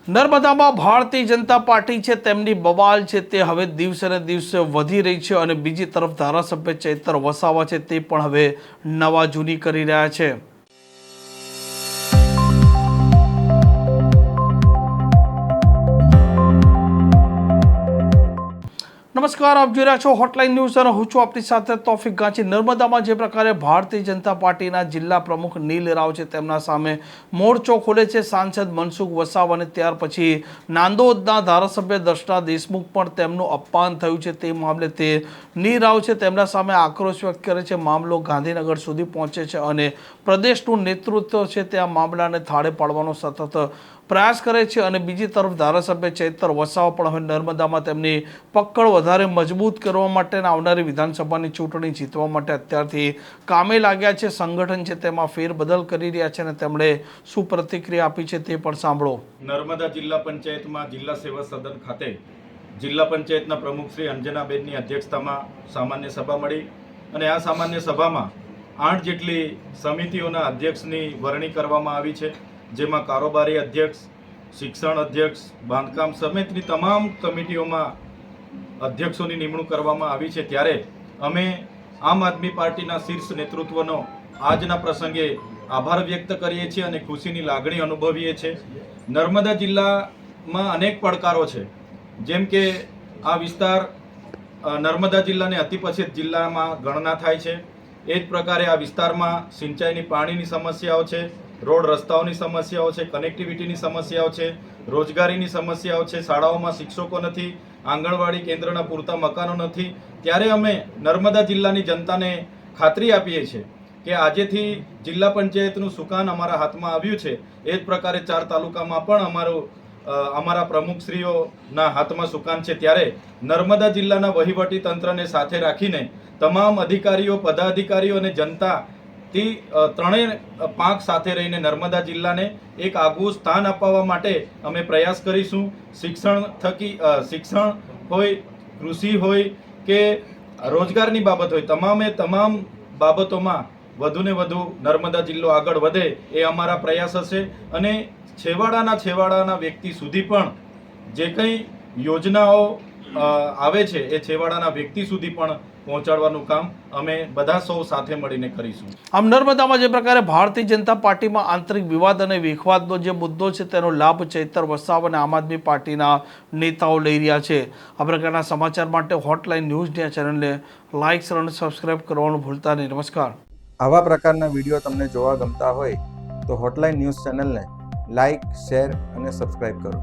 નર્મદામાં Bharatiya Janata party છે તેમની બવાલ છે તે હવે દિવસે ને દિવસે વધી રહી છે અને બીજી તરફ ધારાસભ્ય ચૈતર વસાવા છે તે પણ હવે નવા જૂની કરી રહ્યા છે। નમસ્કાર, આપ જોઈ રહ્યા છો હોટલાઇન ન્યૂઝ અને હું છું આપની સાથે તોફિક ગાંચી। નર્મદામાં જે પ્રકારે ભારતીય જનતા પાર્ટીના જિલ્લા પ્રમુખ નીલ રાવ છે તેમના સામે મોરચો ખોલે છે સાંસદ મનસુખ વસાવા અને ત્યાર પછી નાંદોદના ધારાસભ્ય દર્શના દેશમુખ પણ તેમનું અપમાન થયું છે તે મામલે તે નીલ રાવ છે તેમના સામે આક્રોશ વ્યક્ત કરે છે। મામલો ગાંધીનગર સુધી પહોંચે છે અને પ્રદેશનું નેતૃત્વ છે તે આ મામલાને થાળે પાડવાનો સતત પ્રયાસ કરે છે અને બીજી તરફ ધારાસભ્ય ચૈતર વસાવા પણ હવે નર્મદામાં તેમની પકડ વધારે મજબૂત કરવા માટે અને આવનારી વિધાનસભાની ચૂંટણી જીતવા માટે અત્યારથી કામે લાગ્યા છે। સંગઠન છે તેમાં ફેરબદલ કરી રહ્યા છે અને તેમણે શું પ્રતિક્રિયા આપી છે તે પણ સાંભળો। નર્મદા જિલ્લા પંચાયતમાં જિલ્લા સેવા સદન ખાતે જિલ્લા પંચાયતના પ્રમુખ શ્રી અંજનાબેનની અધ્યક્ષતામાં સામાન્ય સભા મળી અને આ સામાન્ય સભામાં 8 જેટલી સમિતિઓના અધ્યક્ષની વરણી કરવામાં આવી છે, જેમાં કારોબારી અધ્યક્ષ, શિક્ષણ અધ્યક્ષ, બાંધકામ સમિતિની તમામ કમિટીઓમાં અધ્યક્ષોની નિમણૂક કરવામાં આવી છે। ત્યારે અમે આમ આદમી પાર્ટીના શીર્ષ નેતૃત્વનો આજના પ્રસંગે આભાર વ્યક્ત કરીએ છીએ અને ખુશીની લાગણી અનુભવીએ છીએ। નર્મદા જિલ્લામાં અનેક પડકારો છે, જેમ કે આ વિસ્તાર નર્મદા જિલ્લાને અતિપછીત જિલ્લામાં ગણના થાય છે। એ જ પ્રકારે આ વિસ્તારમાં સિંચાઈની પાણીની સમસ્યાઓ છે, રોડ રસ્તાઓની સમસ્યાઓ છે, કનેક્ટિવિટીની સમસ્યાઓ છે, રોજગારીની સમસ્યાઓ છે, શાળાઓમાં શિક્ષકો નથી, આંગણવાડી કેન્દ્રના પૂરતા મકાનો નથી। ત્યારે અમે નર્મદા જિલ્લાની જનતાને ખાતરી આપીએ છીએ કે આજેથી જિલ્લા પંચાયતનું સુકાન અમારા હાથમાં આવ્યું છે। એ જ પ્રકારે 4 તાલુકામાં પણ અમારા પ્રમુખશ્રીઓના હાથમાં સુકાન છે। ત્યારે નર્મદા જિલ્લાના વહીવટી તંત્રને સાથે રાખીને તમામ અધિકારીઓ, પદાધિકારીઓ અને જનતા ત્રણેય પાંખ સાથે રહીને નર્મદા જિલ્લાને એક આગવું સ્થાન અપાવવા માટે અમે પ્રયાસ કરીશું। શિક્ષણ હોય, કૃષિ હોય કે રોજગારની બાબત હોય, તમામ બાબતોમાં વધુને વધુ નર્મદા જિલ્લો આગળ વધે એ અમારા પ્રયાસ હશે અને છેવાડાના વ્યક્તિ સુધી પણ જે કંઈ યોજનાઓ આવે છે એ છેવાડાના વ્યક્તિ સુધી પણ પહોંચાડવાનું કામ અમે બધા સૌ સાથે મળીને કરીશું। આમ નર્મદામાં જે પ્રકારે ભારતીય જનતા પાર્ટીમાં આંતરિક વિવાદ અને વિખવાદનો જે મુદ્દો છે તેનો લાભ ચૈતર વસાવા અને આમ આદમી પાર્ટીના નેતાઓ લઈ રહ્યા છે। આ પ્રકારના સમાચાર માટે હોટલાઇન ન્યૂઝની ચેનલને લાઇક, શેર અને સબસ્ક્રાઇબ કરવાનું ભૂલતા નહીં। નમસ્કાર। આવા પ્રકારના વિડીયો તમને જોવા ગમતા હોય તો હોટલાઇન ન્યૂઝ ચેનલને લાઇક, શેર અને સબસ્ક્રાઇબ કરો।